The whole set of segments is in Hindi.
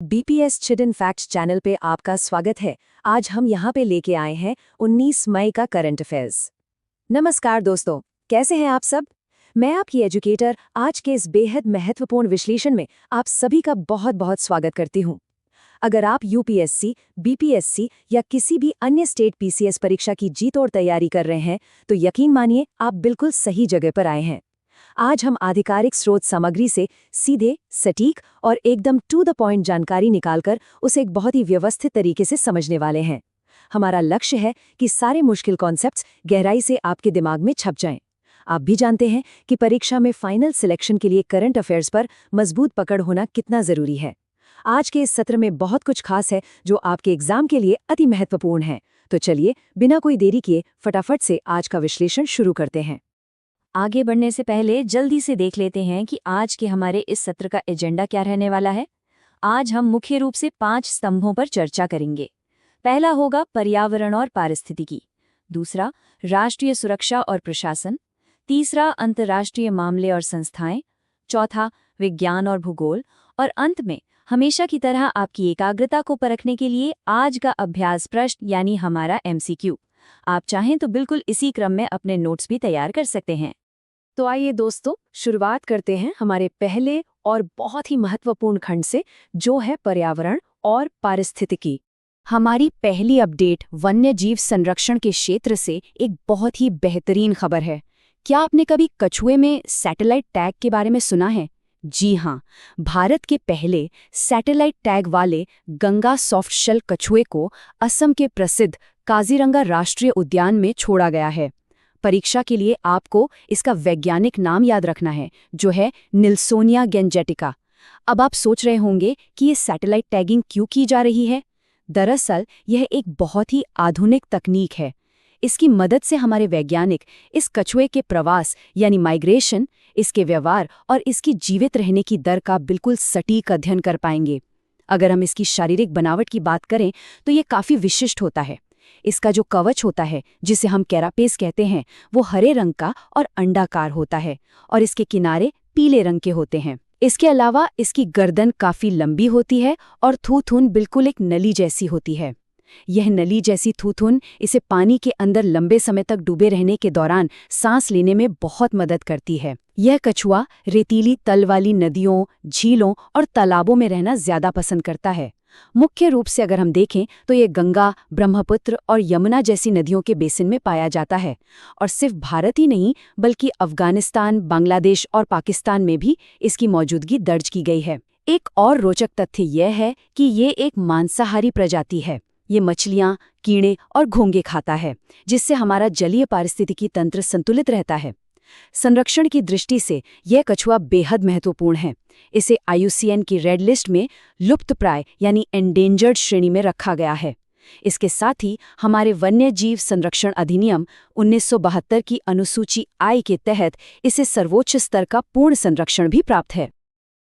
बीपीएस चिडन फैक्ट्स चैनल पे आपका स्वागत है। आज हम यहाँ पे लेके आए हैं 19 मई का करंट अफेयर्स। नमस्कार दोस्तों, कैसे हैं आप सब? मैं आपकी एजुकेटर आज के इस बेहद महत्वपूर्ण विश्लेषण में आप सभी का बहुत बहुत स्वागत करती हूँ। अगर आप यूपीएससी, बीपीएससी या किसी भी अन्य स्टेट पीसीएस परीक्षा की जी-तोड़ तैयारी कर रहे हैं तो यकीन मानिए आप बिल्कुल सही जगह पर आए हैं। आज हम आधिकारिक स्रोत सामग्री से सीधे, सटीक और एकदम टू द पॉइंट जानकारी निकालकर उसे एक बहुत ही व्यवस्थित तरीके से समझने वाले हैं। हमारा लक्ष्य है कि सारे मुश्किल कॉन्सेप्ट्स गहराई से आपके दिमाग में छप जाएं। आप भी जानते हैं कि परीक्षा में फाइनल सिलेक्शन के लिए करंट अफेयर्स पर मजबूत पकड़ होना कितना जरूरी है। आज के इस सत्र में बहुत कुछ खास है जो आपके एग्जाम के लिए अति महत्वपूर्ण है। तो चलिए बिना कोई देरी किए फटाफट से आज का विश्लेषण शुरू करते हैं। आगे बढ़ने से पहले जल्दी से देख लेते हैं कि आज के हमारे इस सत्र का एजेंडा क्या रहने वाला है। आज हम मुख्य रूप से 5 स्तंभों पर चर्चा करेंगे। पहला होगा पर्यावरण और पारिस्थितिकी, दूसरा राष्ट्रीय सुरक्षा और प्रशासन, तीसरा अंतर्राष्ट्रीय मामले और संस्थाएं, चौथा विज्ञान और भूगोल और अंत में हमेशा की तरह आपकी एकाग्रता को परखने के लिए आज का अभ्यास प्रश्न यानी हमारा एमसीक्यू। आप चाहें तो बिल्कुल इसी क्रम में अपने नोट्स भी तैयार कर सकते हैं। तो आइए दोस्तों, शुरुआत करते हैं हमारे पहले और बहुत ही महत्वपूर्ण खंड से, जो है पर्यावरण और पारिस्थितिकी। हमारी पहली अपडेट वन्य जीव संरक्षण के क्षेत्र से एक बहुत ही बेहतरीन खबर है। क्या आपने कभी कछुए में सैटेलाइट टैग के बारे में सुना है? जी हाँ, भारत के पहले सैटेलाइट टैग वाले गंगा सॉफ्टशेल कछुए को असम के प्रसिद्ध काजीरंगा राष्ट्रीय उद्यान में छोड़ा गया है। परीक्षा के लिए आपको इसका वैज्ञानिक नाम याद रखना है, जो है निल्सोनिया गैंजेटिका। अब आप सोच रहे होंगे कि ये सैटेलाइट टैगिंग क्यों की जा रही है। दरअसल यह एक बहुत ही आधुनिक तकनीक है। इसकी मदद से हमारे वैज्ञानिक इस कछुए के प्रवास यानी माइग्रेशन, इसके व्यवहार और इसकी जीवित रहने की दर का बिल्कुल सटीक अध्ययन कर पाएंगे। अगर हम इसकी शारीरिक बनावट की बात करें तो ये काफ़ी विशिष्ट होता है। इसका जो कवच होता है, जिसे हम कैरापेस कहते हैं, वो हरे रंग का और अंडाकार होता है और इसके किनारे पीले रंग के होते हैं। इसके अलावा इसकी गर्दन काफ़ी लंबी होती है और थूथुन बिल्कुल एक नली जैसी होती है। यह नली जैसी थूथुन इसे पानी के अंदर लंबे समय तक डूबे रहने के दौरान सांस लेने में बहुत मदद करती है। यह कछुआ रेतीली तल वाली नदियों, झीलों और तालाबों में रहना ज्यादा पसंद करता है। मुख्य रूप से अगर हम देखें तो ये गंगा, ब्रह्मपुत्र और यमुना जैसी नदियों के बेसिन में पाया जाता है और सिर्फ भारत ही नहीं बल्कि अफगानिस्तान, बांग्लादेश और पाकिस्तान में भी इसकी मौजूदगी दर्ज की गई है। एक और रोचक तथ्य यह है कि ये एक मांसाहारी प्रजाति है। ये मछलियाँ, कीड़े और घोंगे खाता है, जिससे हमारा जलीय पारिस्थितिकी तंत्र संतुलित रहता है। संरक्षण की दृष्टि से यह कछुआ बेहद महत्वपूर्ण है। इसे IUCN की रेड लिस्ट में लुप्तप्राय यानी एंडेंजर्ड श्रेणी में रखा गया है। इसके साथ ही हमारे वन्य जीव संरक्षण अधिनियम 1972 की अनुसूची I के तहत इसे सर्वोच्च स्तर का पूर्ण संरक्षण भी प्राप्त है।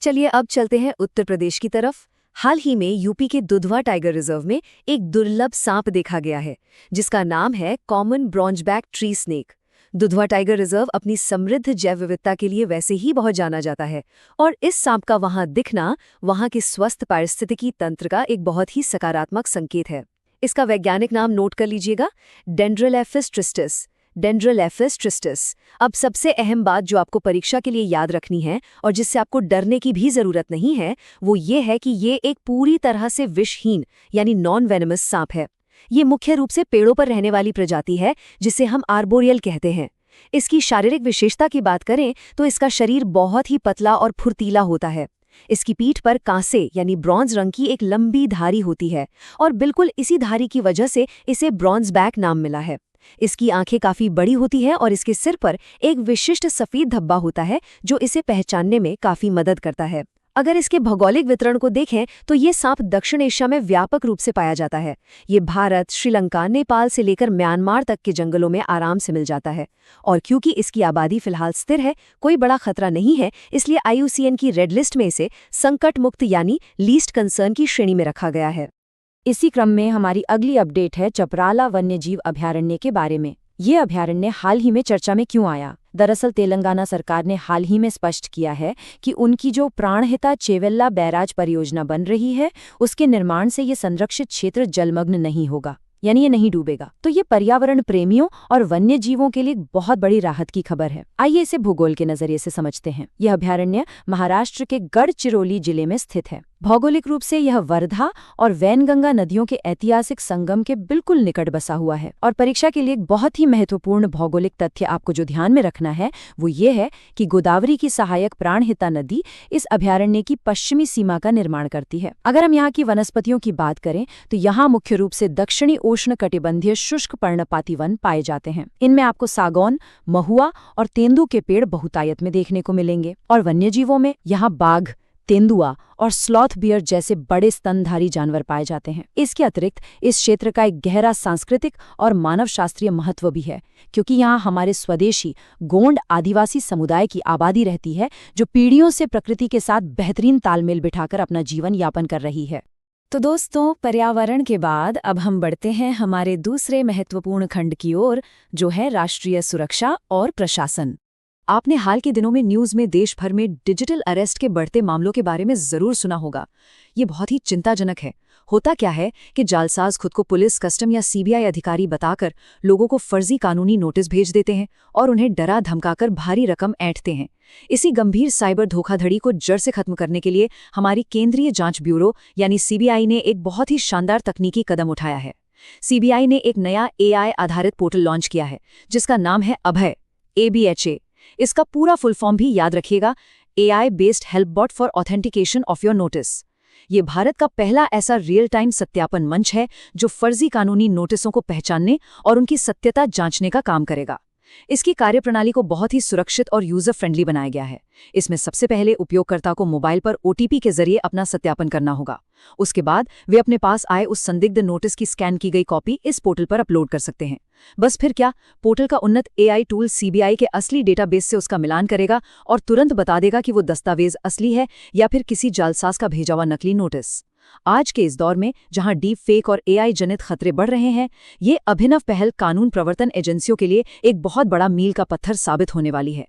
चलिए अब चलते हैं उत्तर प्रदेश की तरफ। हाल ही में यूपी के दुधवा टाइगर रिजर्व में एक दुर्लभ सांप देखा गया है, जिसका नाम है common bronzeback tree snake. Dudhwa tiger reserve अपनी समृद्ध जैव विविधता के लिए वैसे ही बहुत जाना जाता है और इस सांप का वहां दिखना वहां के स्वस्थ पारिस्थितिकी तंत्र का एक बहुत ही सकारात्मक संकेत है। इसका वैज्ञानिक नाम नोट कर लीजिएगा, डेंड्रोलेफिस ट्रिस्टिस। डेंड्रोलेफिस ट्रिस्टिस। अब सबसे अहम बात जो आपको परीक्षा के लिए याद रखनी है और जिससे आपको डरने की भी जरूरत नहीं है, वो ये है कि ये एक पूरी तरह से विषहीन यानी नॉन वेनमस सांप है। ये मुख्य रूप से पेड़ों पर रहने वाली प्रजाति है, जिसे हम आर्बोरियल कहते हैं। इसकी शारीरिक विशेषता की बात करें तो इसका शरीर बहुत ही पतला और फुर्तीला होता है। इसकी पीठ पर कांसे यानी ब्रॉन्ज रंग की एक लंबी धारी होती है और बिल्कुल इसी धारी की वजह से इसे ब्रॉन्जबैक नाम मिला है। इसकी आंखें काफी बड़ी होती हैं और इसके सिर पर एक विशिष्ट सफेद धब्बा होता है जो इसे पहचानने में काफी मदद करता है। अगर इसके भौगोलिक वितरण को देखें तो ये सांप दक्षिण एशिया में व्यापक रूप से पाया जाता है। ये भारत, श्रीलंका, नेपाल से लेकर म्यांमार तक के जंगलों में आराम से मिल जाता है और क्योंकि इसकी आबादी फिलहाल स्थिर है, कोई बड़ा खतरा नहीं है, इसलिए IUCN की रेड लिस्ट में इसे संकट मुक्त यानी लीस्ट कंसर्न की श्रेणी में रखा गया है। इसी क्रम में हमारी अगली अपडेट है चपराला वन्यजीव अभयारण्य के बारे में। ये अभयारण्य हाल ही में चर्चा में क्यों आया? दरअसल तेलंगाना सरकार ने हाल ही में स्पष्ट किया है कि उनकी जो प्राणहिता चेवेल्ला बैराज परियोजना बन रही है, उसके निर्माण से ये संरक्षित क्षेत्र जलमग्न नहीं होगा, यानी ये नहीं डूबेगा। तो ये पर्यावरण प्रेमियों और वन्य जीवों के लिए बहुत बड़ी राहत की खबर है। आइए इसे भूगोल के नजरिए से समझते हैं। यह अभयारण्य महाराष्ट्र के गढ़चिरौली जिले में स्थित है। भौगोलिक रूप से यह वर्धा और वैनगंगा नदियों के ऐतिहासिक संगम के बिल्कुल निकट बसा हुआ है। और परीक्षा के लिए एक बहुत ही महत्वपूर्ण भौगोलिक तथ्य आपको जो ध्यान में रखना है वो ये है कि गोदावरी की सहायक प्राणहिता नदी इस अभयारण्य की पश्चिमी सीमा का निर्माण करती है। अगर हम यहाँ की वनस्पतियों की बात करें तो यहाँ मुख्य रूप से दक्षिणी उष्णकटिबंधीय शुष्क पर्णपाती वन पाए जाते हैं। इनमें आपको सागौन, महुआ और तेंदू के पेड़ बहुतायत में देखने को मिलेंगे। और वन्यजीवों में यहाँ बाघ, तेंदुआ और स्लॉथ बियर जैसे बड़े स्तनधारी जानवर पाए जाते हैं। इसके अतिरिक्त इस क्षेत्र का एक गहरा सांस्कृतिक और मानव शास्त्रीय महत्व भी है, क्योंकि यहाँ हमारे स्वदेशी गोंड आदिवासी समुदाय की आबादी रहती है, जो पीढ़ियों से प्रकृति के साथ बेहतरीन तालमेल बिठाकर अपना जीवन यापन कर रही है। तो दोस्तों, पर्यावरण के बाद अब हम बढ़ते हैं हमारे दूसरे महत्वपूर्ण खंड की ओर, जो है राष्ट्रीय सुरक्षा और प्रशासन। आपने हाल के दिनों में न्यूज़ में देश भर में डिजिटल अरेस्ट के बढ़ते मामलों के बारे में ज़रूर सुना होगा। ये बहुत ही चिंताजनक है। होता क्या है कि जालसाज खुद को पुलिस, कस्टम या सीबीआई अधिकारी बताकर लोगों को फर्जी कानूनी नोटिस भेज देते हैं और उन्हें डरा धमकाकर भारी रकम ऐंठते हैं। इसी गंभीर साइबर धोखाधड़ी को जड़ से खत्म करने के लिए हमारी केंद्रीय जांच ब्यूरो यानी सीबीआई ने एक बहुत ही शानदार तकनीकी कदम उठाया है। सीबीआई ने एक नया एआई आधारित पोर्टल लॉन्च किया है, जिसका नाम है अभय, ABHA। इसका पूरा फुल फॉर्म भी याद रखिएगा, AI based help bot for authentication of your notice. ये भारत का पहला ऐसा रियल टाइम सत्यापन मंच है जो फर्जी कानूनी नोटिसों को पहचानने और उनकी सत्यता जांचने का काम करेगा। इसकी कार्यप्रणाली को बहुत ही सुरक्षित और यूजर फ्रेंडली बनाया गया है। इसमें सबसे पहले उपयोगकर्ता को मोबाइल पर OTP के जरिए अपना सत्यापन करना होगा। उसके बाद वे अपने पास आए उस संदिग्ध नोटिस की स्कैन की गई कॉपी इस पोर्टल पर अपलोड कर सकते हैं। बस फिर क्या, पोर्टल का उन्नत AI टूल सीबीआई के असली डेटाबेस से उसका मिलान करेगा और तुरंत बता देगा कि वो दस्तावेज असली है या फिर किसी जालसाज का भेजा हुआ नकली नोटिस। आज के इस दौर में जहां डीप फेक और AI जनित खतरे बढ़ रहे हैं, ये अभिनव पहल कानून प्रवर्तन एजेंसियों के लिए एक बहुत बड़ा मील का पत्थर साबित होने वाली है।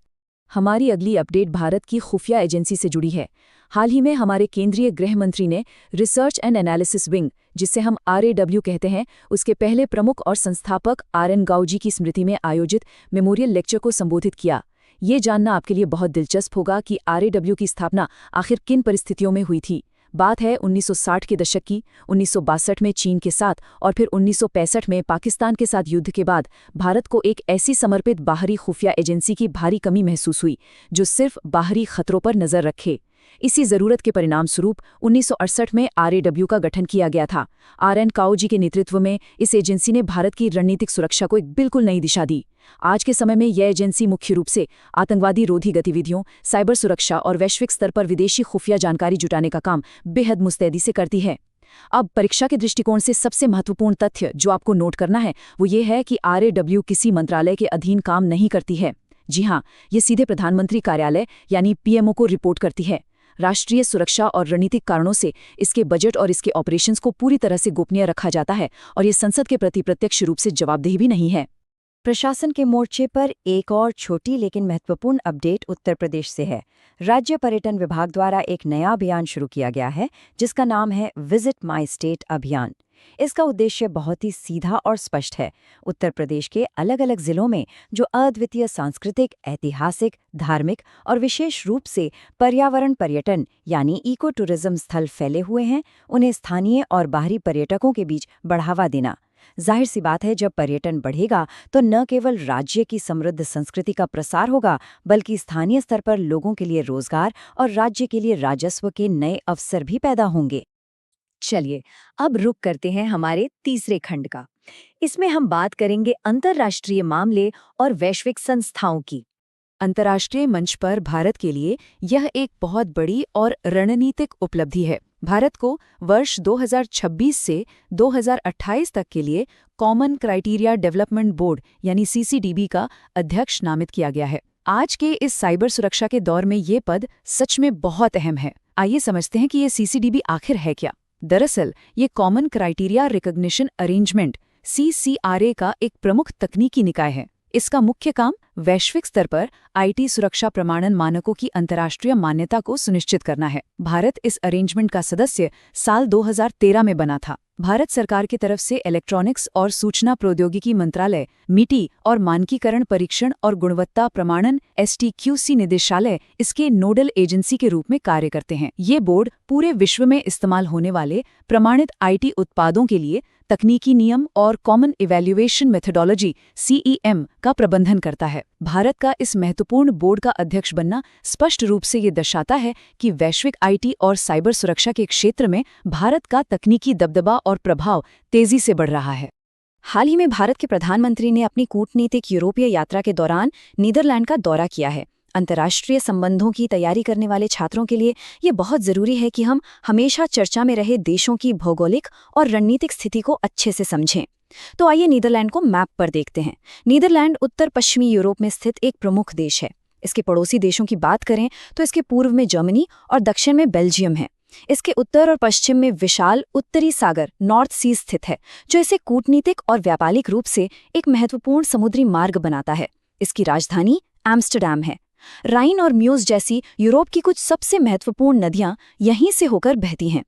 हमारी अगली अपडेट भारत की खुफिया एजेंसी से जुड़ी है। हाल ही में हमारे केंद्रीय गृह मंत्री ने रिसर्च एंड एनालिसिस विंग, जिसे हम RAW कहते हैं, उसके पहले प्रमुख और संस्थापक RN गाउजी की स्मृति में आयोजित मेमोरियल लेक्चर को संबोधित किया। ये जानना आपके लिए बहुत दिलचस्प होगा कि RAW की स्थापना आखिर किन परिस्थितियों में हुई थी। बात है 1960 के दशक की। 1962 में चीन के साथ और फिर 1965 में पाकिस्तान के साथ युद्ध के बाद भारत को एक ऐसी समर्पित बाहरी खुफिया एजेंसी की भारी कमी महसूस हुई जो सिर्फ बाहरी खतरों पर नजर रखे। इसी जरूरत के परिणाम स्वरूप 1968 में RAW का गठन किया गया था। RN काओजी के नेतृत्व में इस एजेंसी ने भारत की रणनीतिक सुरक्षा को एक बिल्कुल नई दिशा दी। आज के समय में यह एजेंसी मुख्य रूप से आतंकवादी रोधी गतिविधियों, साइबर सुरक्षा और वैश्विक स्तर पर विदेशी खुफिया जानकारी जुटाने का काम बेहद मुस्तैदी से करती है। अब परीक्षा के दृष्टिकोण से सबसे महत्वपूर्ण तथ्य जो आपको नोट करना है वो ये है कि RAW किसी मंत्रालय के अधीन काम नहीं करती है। जी हाँ, ये सीधे प्रधानमंत्री कार्यालय यानी PMO को रिपोर्ट करती है। राष्ट्रीय सुरक्षा और रणनीतिक कारणों से इसके बजट और इसके ऑपरेशंस को पूरी तरह से गोपनीय रखा जाता है और ये संसद के प्रति प्रत्यक्ष रूप से जवाबदेह भी नहीं है। प्रशासन के मोर्चे पर एक और छोटी लेकिन महत्वपूर्ण अपडेट उत्तर प्रदेश से है। राज्य पर्यटन विभाग द्वारा एक नया अभियान शुरू किया गया है जिसका नाम है विजिट माई स्टेट अभियान। इसका उद्देश्य बहुत ही सीधा और स्पष्ट है। उत्तर प्रदेश के अलग अलग जिलों में जो अद्वितीय सांस्कृतिक, ऐतिहासिक, धार्मिक और विशेष रूप से पर्यावरण पर्यटन यानी इको टूरिज्म स्थल फैले हुए हैं, उन्हें स्थानीय और बाहरी पर्यटकों के बीच बढ़ावा देना। जाहिर सी बात है, जब पर्यटन बढ़ेगा तो न केवल राज्य की समृद्ध संस्कृति का प्रसार होगा बल्कि स्थानीय स्तर पर लोगों के लिए रोजगार और राज्य के लिए राजस्व के नए अवसर भी पैदा होंगे। चलिए अब रुक करते हैं हमारे तीसरे खंड का। इसमें हम बात करेंगे अंतर्राष्ट्रीय मामले और वैश्विक संस्थाओं की। अंतर्राष्ट्रीय मंच पर भारत के लिए यह एक बहुत बड़ी और रणनीतिक उपलब्धि है। भारत को वर्ष 2026 से 2028 तक के लिए कॉमन क्राइटेरिया डेवलपमेंट बोर्ड यानी CCDB का अध्यक्ष नामित किया गया है। आज के इस साइबर सुरक्षा के दौर में ये पद सच में बहुत अहम है। आइए समझते हैं कि ये CCDB आखिर है क्या। दरअसल ये common criteria recognition arrangement CCRA का एक प्रमुख तकनीकी निकाय है। इसका मुख्य काम वैश्विक स्तर पर IT सुरक्षा प्रमाणन मानकों की अंतर्राष्ट्रीय मान्यता को सुनिश्चित करना है। भारत इस अरेंजमेंट का सदस्य साल 2013 में बना था। भारत सरकार की तरफ से इलेक्ट्रॉनिक्स और सूचना प्रौद्योगिकी मंत्रालय, मिटी और मानकीकरण परीक्षण और गुणवत्ता प्रमाणन STQC निदेशालय इसके नोडल एजेंसी के रूप में कार्य करते हैं। ये बोर्ड पूरे विश्व में इस्तेमाल होने वाले प्रमाणित IT उत्पादों के लिए तकनीकी नियम और कॉमन इवैल्यूएशन मेथोडोलॉजी CEM का प्रबंधन करता है। भारत का इस महत्वपूर्ण बोर्ड का अध्यक्ष बनना स्पष्ट रूप से ये दर्शाता है कि वैश्विक IT और साइबर सुरक्षा के क्षेत्र में भारत का तकनीकी दबदबा और प्रभाव तेजी से बढ़ रहा है। हाल ही में भारत के प्रधानमंत्री ने अपनी कूटनीतिक यूरोपीय यात्रा के दौरान नीदरलैंड का दौरा किया है। अंतर्राष्ट्रीय संबंधों की तैयारी करने वाले छात्रों के लिए ये बहुत ज़रूरी है कि हम हमेशा चर्चा में रहे देशों की भौगोलिक और रणनीतिक स्थिति को अच्छे से समझें। तो आइए नीदरलैंड को मैप पर देखते हैं। नीदरलैंड उत्तर पश्चिमी यूरोप में स्थित एक प्रमुख देश है। इसके पड़ोसी देशों की बात करें तो इसके पूर्व में जर्मनी और दक्षिण में बेल्जियम है। इसके उत्तर और पश्चिम में विशाल उत्तरी सागर नॉर्थ सी स्थित है, जो इसे कूटनीतिक और व्यापारिक रूप से एक महत्वपूर्ण समुद्री मार्ग बनाता है। इसकी राजधानी एम्स्टरडैम है। राइन और म्यूज जैसी यूरोप की कुछ सबसे महत्वपूर्ण नदियां यहीं से होकर बहती हैं।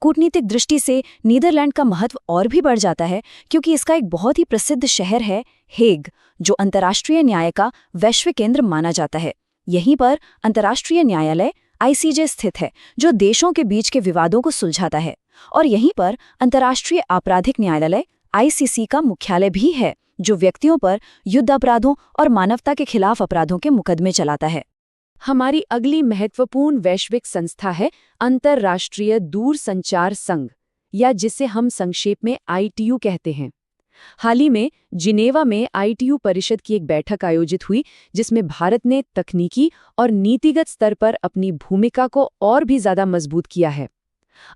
कूटनीतिक दृष्टि से नीदरलैंड का महत्व और भी बढ़ जाता है, क्योंकि इसका एक बहुत ही प्रसिद्ध शहर है हेग, जो अंतर्राष्ट्रीय न्याय का वैश्विक केंद्र माना जाता है। यहीं पर अंतर्राष्ट्रीय न्यायालय ICJ स्थित है, जो देशों के बीच के विवादों को सुलझाता है। और यहीं पर अंतर्राष्ट्रीय आपराधिक न्यायालय ICC का मुख्यालय भी है, जो व्यक्तियों पर युद्ध अपराधों और मानवता के खिलाफ अपराधों के मुकदमे चलाता है। हमारी अगली महत्वपूर्ण वैश्विक संस्था है अंतर्राष्ट्रीय दूरसंचार संघ, या जिसे हम संक्षेप में ITU कहते हैं। हाल ही में जिनेवा में ITU परिषद की एक बैठक आयोजित हुई, जिसमें भारत ने तकनीकी और नीतिगत स्तर पर अपनी भूमिका को और भी ज्यादा मजबूत किया है।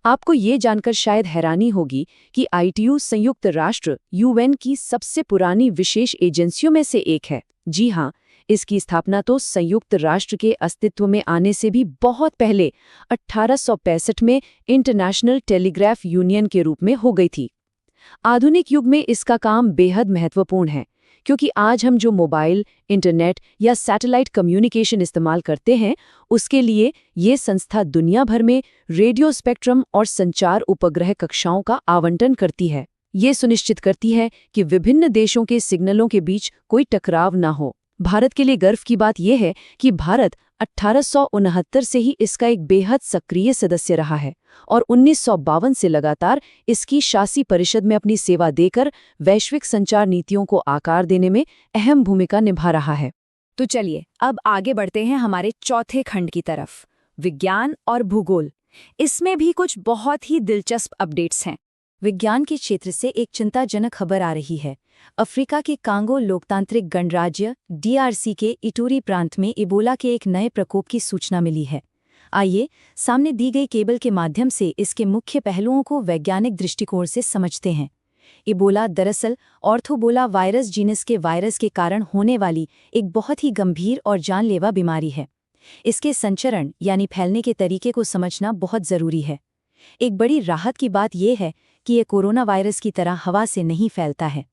आपको ये जानकर शायद हैरानी होगी कि ITU संयुक्त राष्ट्र UN की सबसे पुरानी विशेष एजेंसियों में से एक है। जी हाँ, इसकी स्थापना तो संयुक्त राष्ट्र के अस्तित्व में आने से भी बहुत पहले 1865 में इंटरनेशनल टेलीग्राफ यूनियन के रूप में हो गई थी। आधुनिक युग में इसका काम बेहद महत्वपूर्ण है, क्योंकि आज हम जो मोबाइल, इंटरनेट या सैटेलाइट कम्युनिकेशन इस्तेमाल करते हैं, उसके लिए ये संस्था दुनिया भर में रेडियो स्पेक्ट्रम और संचार उपग्रह कक्षाओं का आवंटन करती है। ये सुनिश्चित करती है कि विभिन्न देशों के सिग्नलों के बीच कोई टकराव न हो। भारत के लिए गर्व की बात यह है कि भारत 1869 से ही इसका एक बेहद सक्रिय सदस्य रहा है और 1952 से लगातार इसकी शासी परिषद में अपनी सेवा देकर वैश्विक संचार नीतियों को आकार देने में अहम भूमिका निभा रहा है। तो चलिए अब आगे बढ़ते हैं हमारे चौथे खंड की तरफ, विज्ञान और भूगोल। इसमें भी कुछ बहुत ही दिलचस्प अपडेट्स हैं। विज्ञान के क्षेत्र से एक चिंताजनक खबर आ रही है। अफ्रीका के कांगो लोकतांत्रिक गणराज्य DRC के इटूरी प्रांत में इबोला के एक नए प्रकोप की सूचना मिली है। आइए सामने दी गई केबल के माध्यम से इसके मुख्य पहलुओं को वैज्ञानिक दृष्टिकोण से समझते हैं। इबोला दरअसल ऑर्थोबोला वायरस जीनस के वायरस के कारण होने वाली एक बहुत ही गंभीर और जानलेवा बीमारी है। इसके संचरण यानी फैलने के तरीके को समझना बहुत ज़रूरी है। एक बड़ी राहत की बात यह है कि यह कोरोना वायरस की तरह हवा से नहीं फैलता है।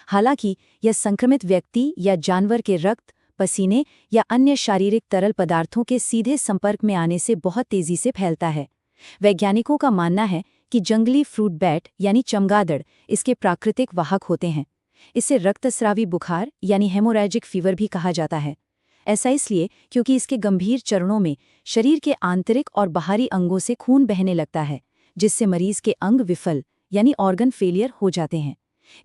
हालांकि यह संक्रमित व्यक्ति या जानवर के रक्त, पसीने या अन्य शारीरिक तरल पदार्थों के सीधे संपर्क में आने से बहुत तेजी से फैलता है। वैज्ञानिकों का मानना है कि जंगली फ्रूट बैट यानी चमगादड़ इसके प्राकृतिक वाहक होते हैं। इसे रक्तस्रावी बुखार यानी हेमोरैजिक फीवर भी कहा जाता है। ऐसा इसलिए क्योंकि इसके गंभीर चरणों में शरीर के आंतरिक और बाहरी अंगों से खून बहने लगता है, जिससे मरीज के अंग विफल यानी ऑर्गन फेलियर हो जाते हैं।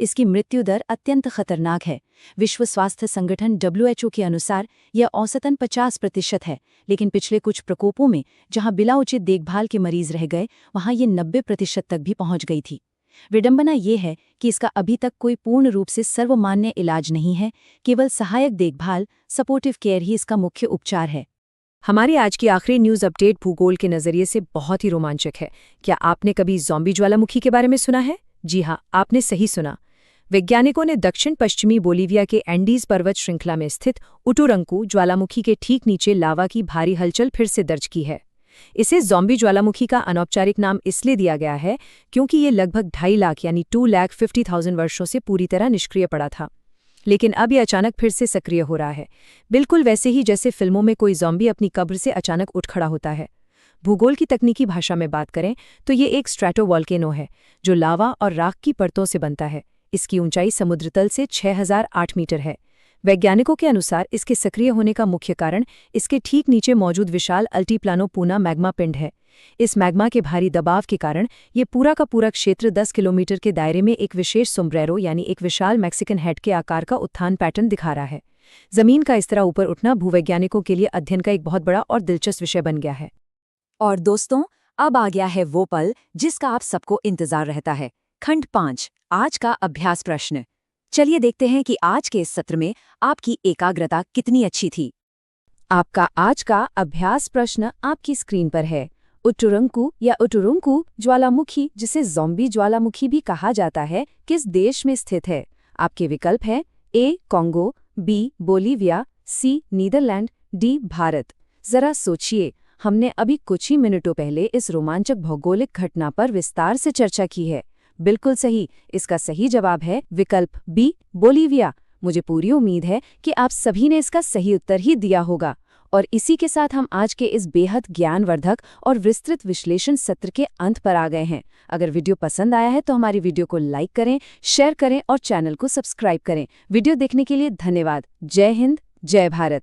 इसकी मृत्यु दर अत्यंत खतरनाक है। विश्व स्वास्थ्य संगठन WHO के अनुसार यह औसतन 50% है, लेकिन पिछले कुछ प्रकोपों में जहां बिना उचित देखभाल के मरीज रह गए, वहां ये 90% तक भी पहुंच गई थी। विडंबना ये है कि इसका अभी तक कोई पूर्ण रूप से सर्वमान्य इलाज नहीं है। केवल सहायक देखभाल, सपोर्टिव केयर ही इसका मुख्य उपचार है। हमारी आज की आखिरी न्यूज़ अपडेट भूगोल के नज़रिए से बहुत ही रोमांचक है। क्या आपने कभी ज़ॉम्बी ज्वालामुखी के बारे में सुना है? जी हाँ, आपने सही सुना। वैज्ञानिकों ने दक्षिण पश्चिमी बोलीविया के एंडीज पर्वत श्रृंखला में स्थित उटुरंकु ज्वालामुखी के ठीक नीचे लावा की भारी हलचल फिर से दर्ज की है। इसे ज़ॉम्बी ज्वालामुखी का अनौपचारिक नाम इसलिए दिया गया है क्योंकि ये लगभग 2.5 लाख यानी 2,50,000 वर्षों से पूरी तरह निष्क्रिय पड़ा था। लेकिन अब ये अचानक फिर से सक्रिय हो रहा है, बिल्कुल वैसे ही जैसे फिल्मों में कोई ज़ॉम्बी अपनी कब्र से अचानक उठ खड़ा होता है। भूगोल की तकनीकी भाषा में बात करें तो ये एक स्ट्रैटोवॉल्केनो है जो लावा और राख की परतों से बनता है। इसकी ऊंचाई समुद्र तल से 6,008 मीटर है। वैज्ञानिकों के अनुसार इसके सक्रिय होने का मुख्य कारण इसके ठीक नीचे मौजूद विशाल अल्टीप्लानो पूना मैग्मा पिंड है। इस मैग्मा के भारी दबाव के कारण ये पूरा का पूरा क्षेत्र 10 किलोमीटर के दायरे में एक विशेष सोम्ब्रेरो यानी एक विशाल मैक्सिकन हेड के आकार का उत्थान पैटर्न दिखा रहा है। जमीन का इस तरह ऊपर उठना भूवैज्ञानिकों के लिए अध्ययन का एक बहुत बड़ा और दिलचस्प विषय बन गया है। और दोस्तों, अब आ गया है वो पल जिसका आप सबको इंतजार रहता है। खंड 5, आज का अभ्यास प्रश्न। चलिए देखते हैं कि आज के इस सत्र में आपकी एकाग्रता कितनी अच्छी थी। आपका आज का अभ्यास प्रश्न आपकी स्क्रीन पर है। उट्टुरंकु या उट्टुरुंकु ज्वालामुखी, जिसे ज़ॉम्बी ज्वालामुखी भी कहा जाता है, किस देश में स्थित है? आपके विकल्प हैं ए कॉन्गो, बी बोलीविया, सी नीदरलैंड, डी भारत। जरा सोचिए, हमने अभी कुछ ही मिनटों पहले इस रोमांचक भौगोलिक घटना पर विस्तार से चर्चा की है। बिल्कुल सही, इसका सही जवाब है विकल्प बी बोलीविया। मुझे पूरी उम्मीद है कि आप सभी ने इसका सही उत्तर ही दिया होगा। और इसी के साथ हम आज के इस बेहद ज्ञानवर्धक और विस्तृत विश्लेषण सत्र के अंत पर आ गए हैं। अगर वीडियो पसंद आया है तो हमारी वीडियो को लाइक करें, शेयर करें और चैनल को सब्सक्राइब करें। वीडियो देखने के लिए धन्यवाद। जय हिंद, जय भारत।